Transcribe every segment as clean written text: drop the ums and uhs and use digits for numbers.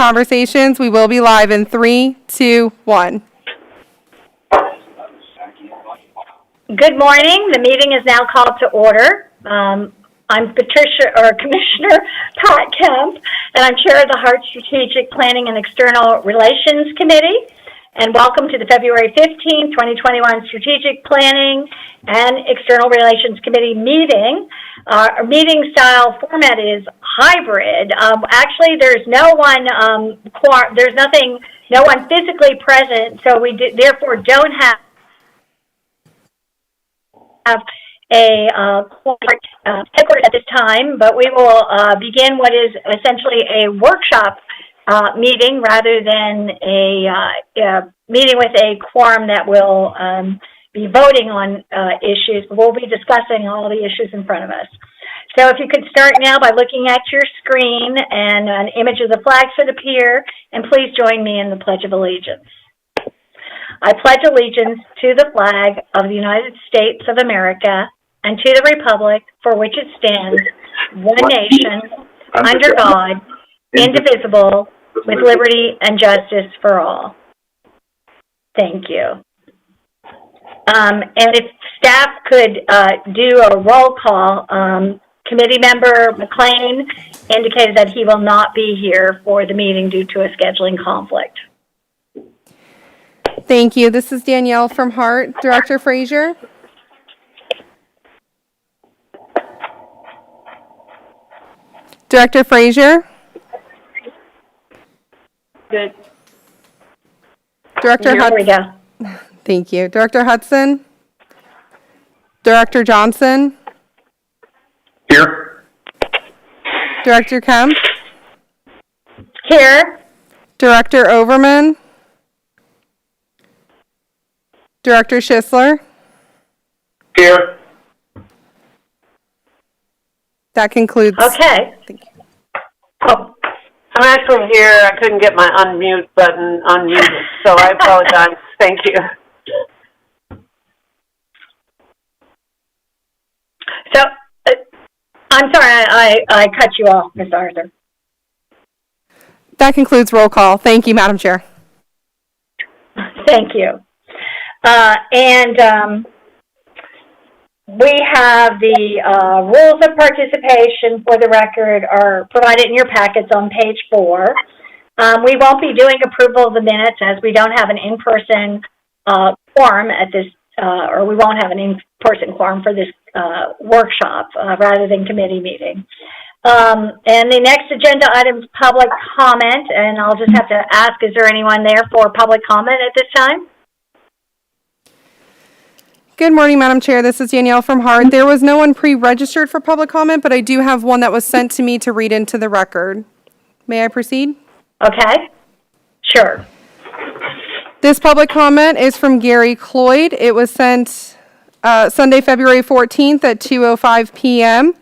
conversations. We will be live in 3, 2, 1. Good morning. The meeting is now called to order. I'm Commissioner Pat Kemp, and I'm chair of the HART Strategic Planning and External Relations Committee. And welcome to the February 15, 2021 Strategic Planning and External Relations Committee meeting. Our meeting style format is hybrid. Actually, there's no one, no one physically present, so we therefore don't have a headquarters at this time, but we will begin what is essentially a workshop meeting rather than a meeting with a quorum that will be voting on issues. We'll be discussing all the issues in front of us. So if you could start now by looking at your screen, and an image of the flag should appear, and please join me in the Pledge of Allegiance. I pledge allegiance to the flag of the United States of America and to the republic for which it stands, one nation, under God, indivisible, with liberty and justice for all. Thank you. And if staff could do a roll call, Committee Member McLean indicated that he will not be here for the meeting due to a scheduling conflict. Thank you. This is Danielle from HART. Director Frazier. Director Frazier. Good. Director Here we Hudson. go. Thank you. Director Hudson. Director Johnson. Here. Director Kemp. Here. Director Overman. Director Schisler. Here. That concludes. Okay. Thank you. Oh, I'm actually here. I couldn't get my unmute button unmuted, so I apologize. Thank you. So, I'm sorry, I cut you off, Ms. Arthur. That concludes roll call. Thank you, Madam Chair. Thank you. We have the rules of participation for the record are provided in your packets on page 4. We won't be doing approval of the minutes as we don't have an in-person quorum at this, or we won't have an in-person quorum for this workshop rather than committee meeting. And the next agenda item is public comment, and I'll just have to ask, is there anyone there for public comment at this time? Good morning, Madam Chair. This is Danielle from HART. There was no one pre-registered for public comment, but I do have one that was sent to me to read into the record. May I proceed? Okay. Sure. This public comment is from Gary Cloyd. It was sent Sunday, February 14th at 2:05 p.m.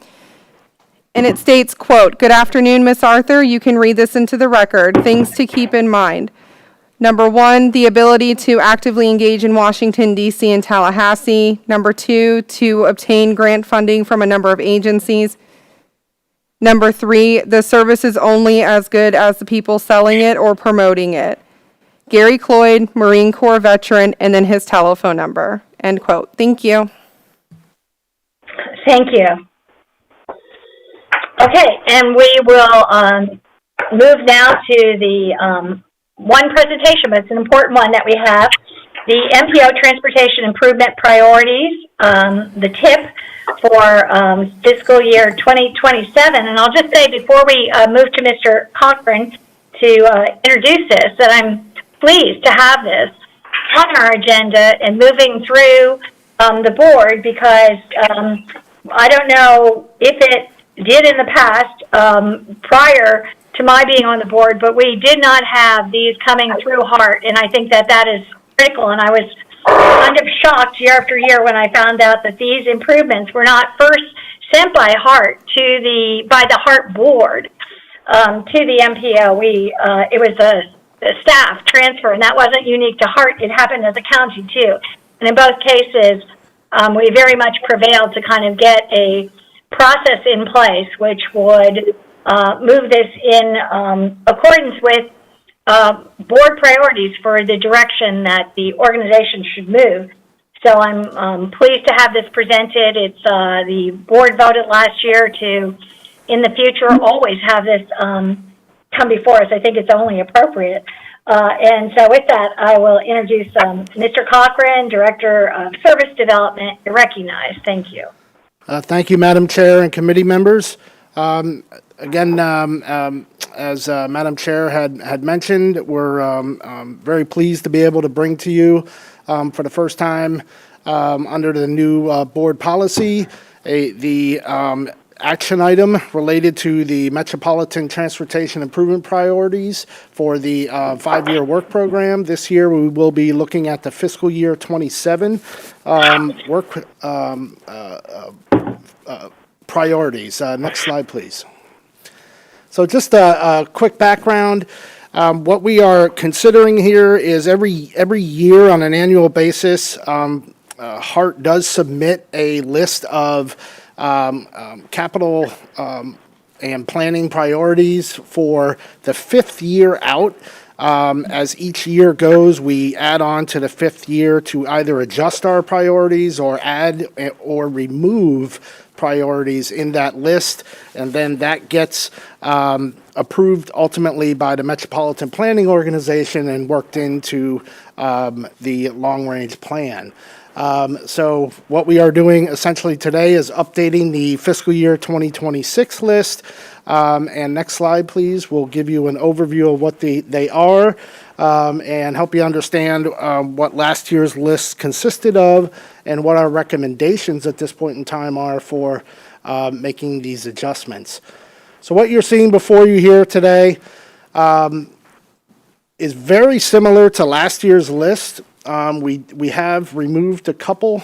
And it states, quote, "Good afternoon, Ms. Arthur. You can read this into the record. Things to keep in mind. Number 1, the ability to actively engage in Washington, D.C. and Tallahassee. Number 2, to obtain grant funding from a number of agencies. Number 3, the service is only as good as the people selling it or promoting it. Gary Cloyd, Marine Corps veteran," and then his telephone number, end quote. Thank you. Thank you. Okay, and we will move now to the one presentation, but it's an important one that we have. The MPO Transportation Improvement Priorities, the TIP for fiscal year 2027. And I'll just say before we move to Mr. Cochran to introduce this, that I'm pleased to have this on our agenda and moving through the board because I don't know if it did in the past prior to my being on the board, but we did not have these coming through HART, and I think that that is critical. And I was kind of shocked year after year when I found out that these improvements were not first sent by HART to by the HART board to the MPO. It was a staff transfer, and that wasn't unique to HART. It happened as a county too. And in both cases, we very much prevailed to kind of get a process in place which would move this in accordance with board priorities for the direction that the organization should move. So I'm pleased to have this presented. It's the board voted last year to, in the future, always have this come before us. I think it's only appropriate. And so with that, I will introduce Mr. Cochran, Director of Service Development. You're recognized. Thank you. Thank you, Madam Chair and committee members. Again, as Madam Chair had mentioned, we're very pleased to be able to bring to you for the first time under the new board policy the action item related to the Metropolitan Transportation Improvement Priorities for the 5-year work program. This year, we will be looking at the fiscal year 27 work priorities. Next slide, please. So just a quick background. What we are considering here is every year on an annual basis, HART does submit a list of capital and planning priorities for the 5th year out. As each year goes, we add on to the 5th year to either adjust our priorities or add or remove priorities in that list, and then that gets approved ultimately by the Metropolitan Planning Organization and worked into the long-range plan. So what we are doing essentially today is updating the fiscal year 2026 list. And next slide, please. We'll give you an overview of what they are and help you understand what last year's list consisted of and what our recommendations at this point in time are for making these adjustments. So what you're seeing before you here today is very similar to last year's list. We have removed a couple.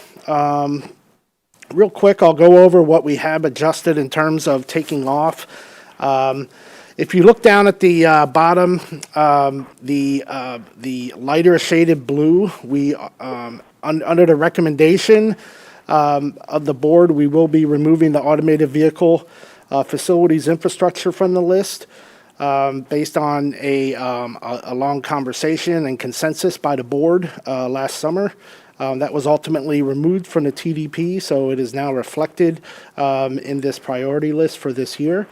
Real quick, I'll go over what we have adjusted in terms of taking off. If you look down at the bottom, the lighter shaded blue, we under the recommendation of the board, we will be removing the automated vehicle facilities infrastructure from the list. Based on a long conversation and consensus by the board last summer. That was ultimately removed from the TDP, so it is now reflected in this priority list for this year.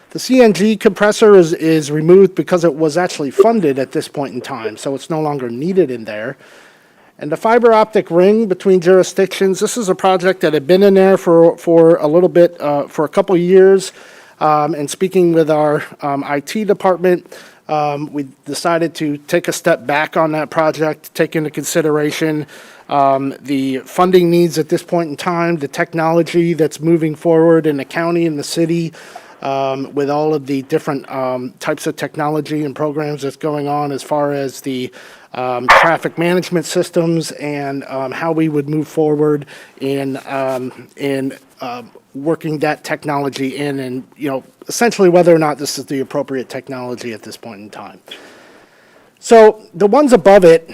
The CNG compressor is removed because it was actually funded at this point in time, so it's no longer needed in there. And the fiber optic ring between jurisdictions, this is a project that had been in there for a little bit, for a couple years. And speaking with our IT department, we decided to take a step back on that project, take into consideration the funding needs at this point in time, the technology that's moving forward in the county and the city, with all of the different types of technology and programs that's going on as far as the traffic management systems and how we would move forward in working that technology in and, essentially whether or not this is the appropriate technology at this point in time. So the ones above it,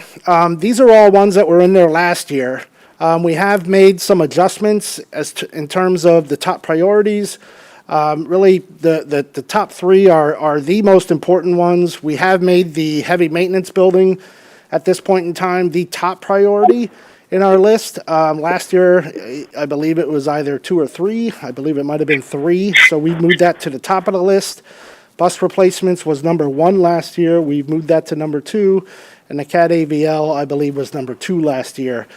these are all ones that were in there last year. We have made some adjustments in terms of the top priorities. Really, the top three are the most important ones. We have made the heavy maintenance building at this point in time the top priority in our list. Last year, I believe it was either 2 or 3. I believe it might have been 3. So we moved that to the top of the list. Bus replacements was number 1 last year. We've moved that to number 2. And the CAT AVL, I believe, was number 2 last year.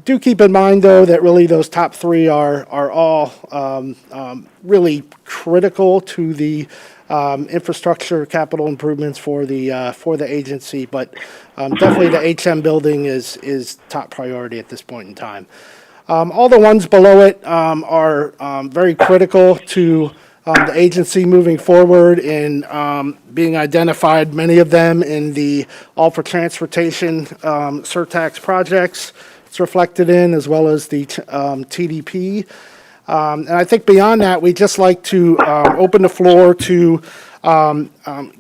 Do keep in mind, though, that really those top 3 are all really critical to the infrastructure capital improvements for the agency, but definitely the HM building is top priority at this point in time. All the ones below it are very critical to the agency moving forward in being identified, many of them in the All for Transportation surtax projects it's reflected in, as well as the TDP. And I think beyond that, we'd just like to open the floor to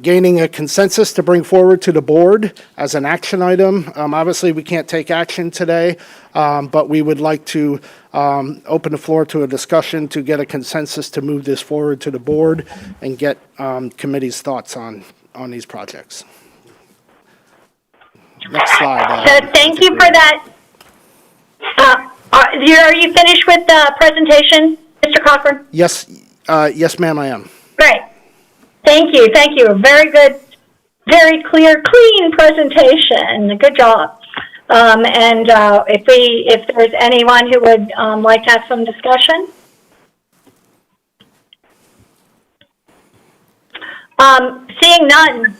gaining a consensus to bring forward to the board as an action item. Obviously, we can't take action today, but we would like to open the floor to a discussion to get a consensus to move this forward to the board and get committee's thoughts on these projects. Next slide. So thank you for that. Are you finished with the presentation, Mr. Cochran? Yes, yes, ma'am, I am. Great. Thank you. Thank you. Very good, very clear, clean presentation. Good job. If there's anyone who would like to have some discussion. Seeing none,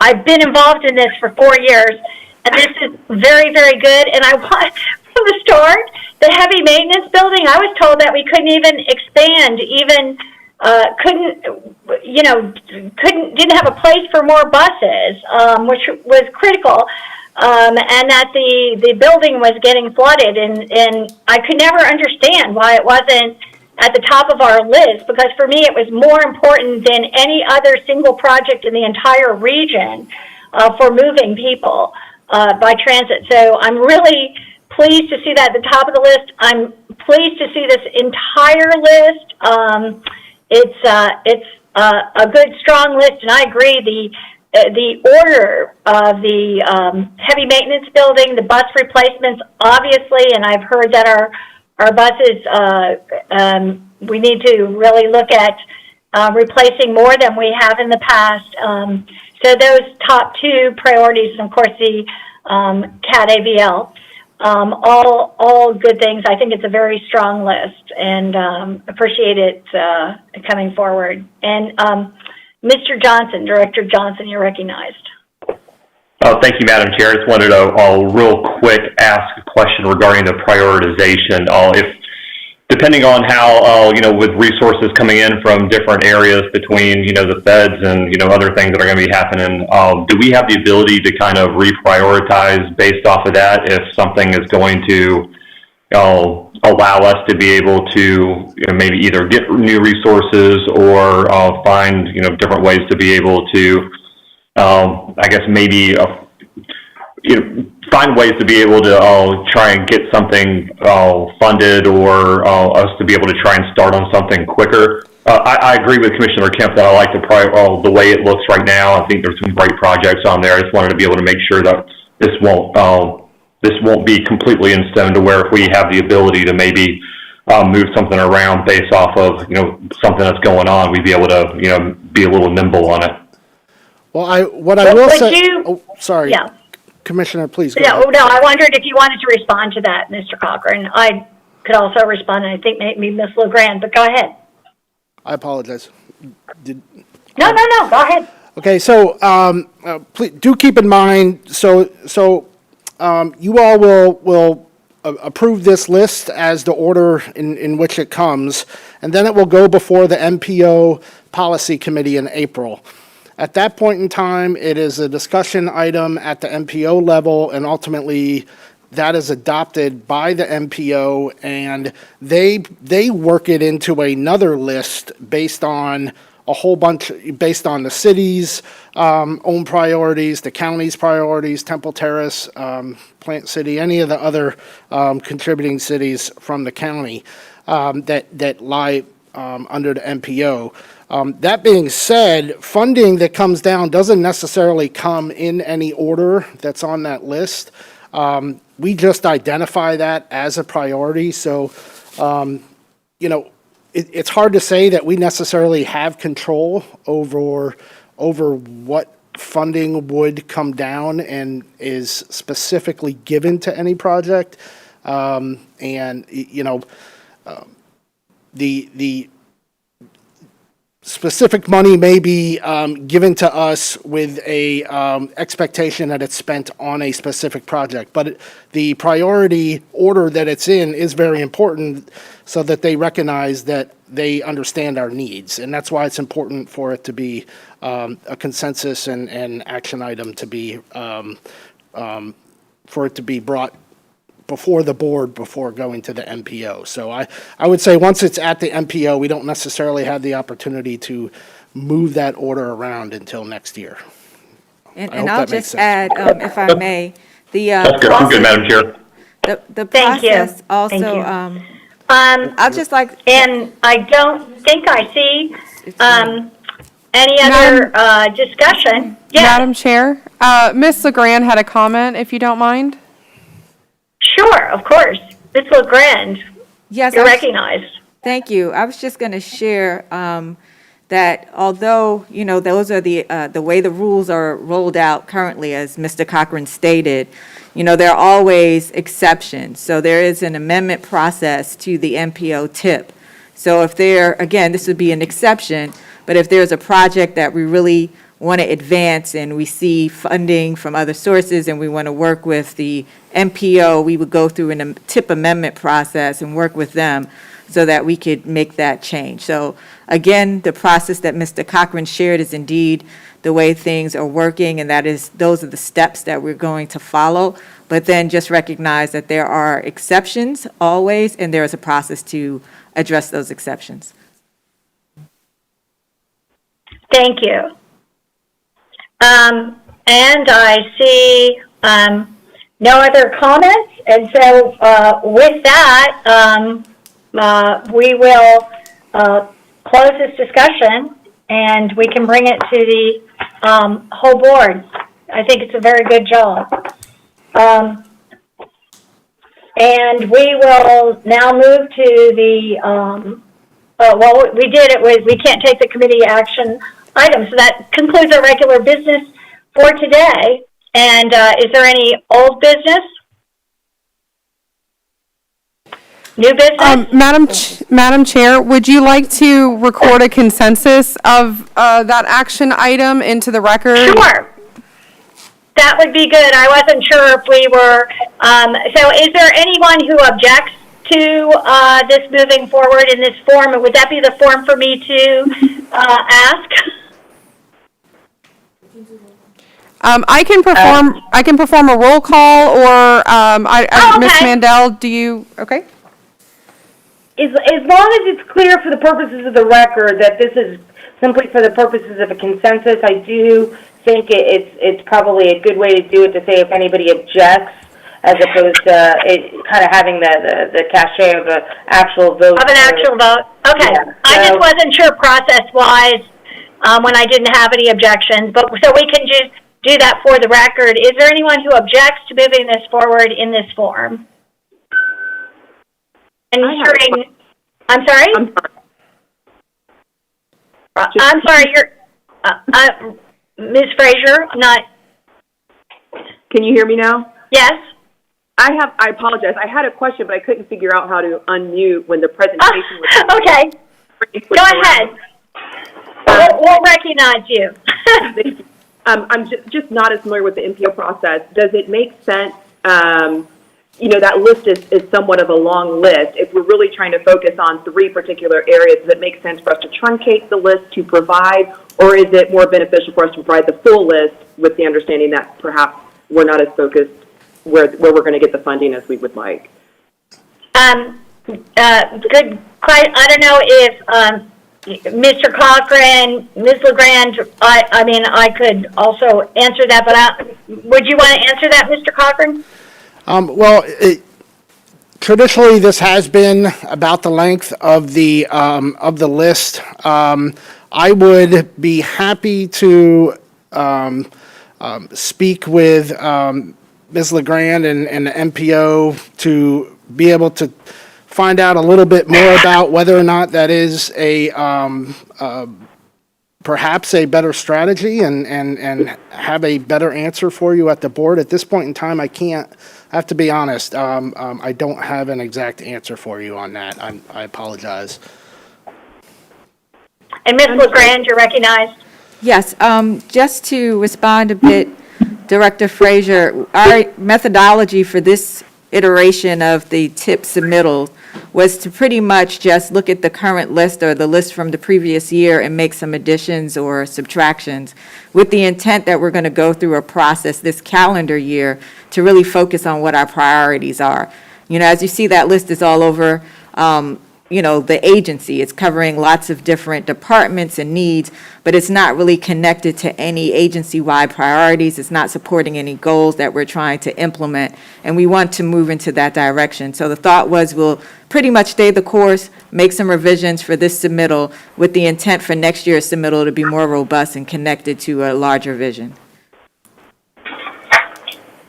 I've been involved in this for 4 years, and this is very, very good. And I want, from the start, the heavy maintenance building, I was told that we couldn't even expand, didn't have a place for more buses, which was critical, and that the building was getting flooded, and I could never understand why it wasn't at the top of our list, because for me it was more important than any other single project in the entire region for moving people by transit. So I'm really pleased to see that at the top of the list. I'm pleased to see this entire list. It's a good, strong list, and I agree. The order of the heavy maintenance building, the bus replacements, obviously, and I've heard that our buses, we need to really look at replacing more than we have in the past. So those top two priorities, and of course the CAT AVL. All good things. I think it's a very strong list, and appreciate it coming forward. And Mr. Johnson, Director Johnson, you're recognized. Oh, thank you, Madam Chair. I just wanted to real quick ask a question regarding the prioritization. If depending on how with resources coming in from different areas between the feds and other things that are going to be happening, do we have the ability to kind of reprioritize based off of that if something is going to allow us to be able to maybe either get new resources or find different ways to be able to I guess maybe find ways to be able to try and get something funded, or us to be able to try and start on something quicker. I agree with Commissioner Kemp that I like the way it looks right now. I think there's some great projects on there. I just wanted to be able to make sure that this won't be completely in stone, to where if we have the ability to maybe move something around based off of something that's going on, we'd be able to be a little nimble on it. Well, what I will say. Sorry. Yeah. Commissioner, please go ahead. No, I wondered if you wanted to respond to that, Mr. Cochran. I could also respond, and I think maybe Ms. LeGrand, but go ahead. I apologize. No, go ahead. Okay, so please do keep in mind, so you all will approve this list as the order in which it comes, and then it will go before the MPO Policy Committee in April. At that point in time, it is a discussion item at the MPO level, and ultimately that is adopted by the MPO, and they work it into another list based on a whole bunch, based on the city's own priorities, the county's priorities, Temple Terrace, Plant City, any of the other contributing cities from the county that lie under the MPO. That being said, funding that comes down doesn't necessarily come in any order that's on that list. We just identify that as a priority. So, it's hard to say that we necessarily have control over what funding would come down and is specifically given to any project. The specific money may be given to us with a expectation that it's spent on a specific project, but the priority order that it's in is very important, so that they recognize that they understand our needs, and that's why it's important for it to be a consensus and action item to be for it to be brought before the board before going to the MPO. So I would say once it's at the MPO, we don't necessarily have the opportunity to move that order around until next year. And I hope I'll that makes just sense. add, if I may, the That's good. I'm good, process, Madam Chair. the Thank you. process also, Thank you. I'll just like, And I don't think I see, it's- any other, discussion. Yeah, Madam Chair, Ms. LeGrand had a comment, if you don't mind. sure, of course. Ms. LeGrand, yes, you're recognized. thank you. I was just going to share that although, those are the way the rules are rolled out currently, as Mr. Cochran stated, there are always exceptions. So there is an amendment process to the MPO tip. So if again, this would be an exception, but if there's a project that we really want to advance and we see funding from other sources and we want to work with the MPO, we would go through a tip amendment process and work with them so that we could make that change. So again, the process that Mr. Cochran shared is indeed the way things are working, and those are the steps that we're going to follow. But then just recognize that there are exceptions always, and there is a process to address those exceptions. Thank you. And I see, no other comments, and so, with that, we will, close this discussion, and we can bring it to the, whole board. I think it's a very good job. And we will now move to the, well, we did it with, we can't take the committee action items, so that concludes our regular business for today. And, is there any old business? New business? Madam Chair, would you like to record a consensus of that action item into the record? Sure. That would be good. I wasn't sure if we were, so is there anyone who objects to this moving forward in this form? And would that be the form for me to ask? I can perform a roll call, or Ms. okay. Mandel, do you, okay? As long as it's clear for the purposes of the record that this is simply for the purposes of a consensus, I do think it's probably a good way to do it, to say if anybody objects, as opposed to it kind of having the cachet of an actual vote. Of an actual vote? Okay. Yeah, I just so- wasn't sure process-wise when I didn't have any objections, but so we can just do that for the record. Is there anyone who objects to moving this forward in this form? And hearing, I'm sorry? I'm sorry, you're, Ms. Frazier, I'm not, Can you hear me now? yes? I apologize. I had a question, but I couldn't figure out how to unmute when the presentation was. Okay, go ahead. We'll recognize you. I'm just not as familiar with the MPO process. Does it make sense, that list is somewhat of a long list. If we're really trying to focus on 3 particular areas, does it make sense for us to truncate the list to provide, or is it more beneficial for us to provide the full list with the understanding that perhaps we're not as focused where we're going to get the funding as we would like? Good, I don't know if, Mr. Cochran, Ms. LeGrand, I could also answer that, but would you want to answer that, Mr. Cochran? Well, traditionally, this has been about the length of the list. I would be happy to speak with Ms. LeGrand and the MPO to be able to find out a little bit more about whether or not that is perhaps a better strategy and have a better answer for you at the board. At this point in time, I have to be honest, I don't have an exact answer for you on that. I apologize. And Ms. LeGrand, you're recognized. Yes, just to respond a bit, Director Frazier, our methodology for this iteration of the tip submittal was to pretty much just look at the current list or the list from the previous year and make some additions or subtractions, with the intent that we're going to go through a process this calendar year to really focus on what our priorities are. As you see, that list is all over the agency. It's covering lots of different departments and needs, but it's not really connected to any agency-wide priorities. It's not supporting any goals that we're trying to implement, and we want to move into that direction. So the thought was we'll pretty much stay the course, make some revisions for this submittal with the intent for next year's submittal to be more robust and connected to a larger vision.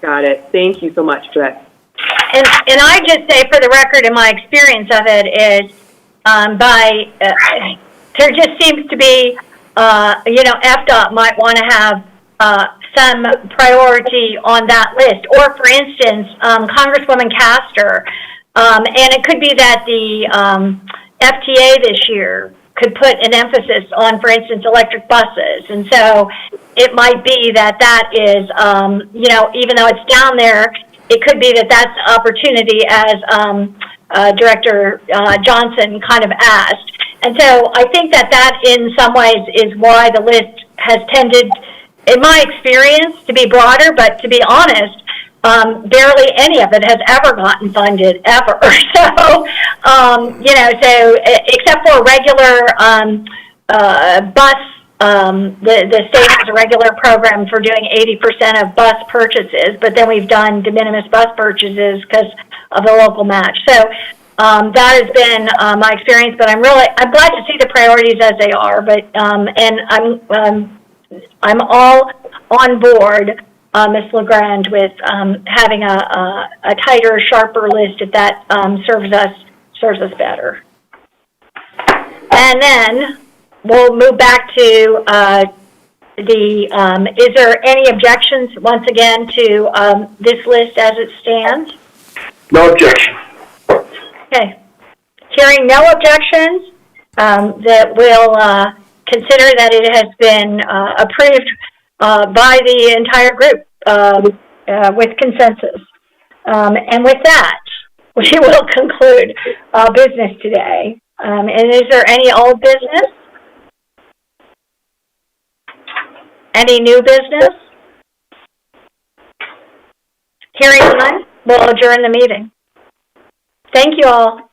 Got it. Thank you so much for that. And I just say, for the record, in my experience of it, is there just seems to be, FDOT might want to have some priority on that list. Or, for instance, Congresswoman Castor, and it could be that the FTA this year could put an emphasis on, for instance, electric buses. And so it might be that is, even though it's down there, it could be that that's an opportunity, as Director Johnson kind of asked. And so I think that in some ways is why the list has tended, in my experience, to be broader, but to be honest, barely any of it has ever gotten funded, ever. So, except for regular bus, the state has a regular program for doing 80% of bus purchases, but then we've done de minimis bus purchases because of the local match. So that has been my experience, but I'm glad to see the priorities as they are. But and I'm all on board, Ms. LeGrand, with having a tighter, sharper list if that serves us better. And then we'll move back to is there any objections, once again, to this list as it stands? No objection. Okay. Hearing no objections, that we'll consider that it has been approved by the entire group with consensus. And with that, we will conclude business today. And is there any old business? Any new business? Hearing none, we'll adjourn the meeting. Thank you all.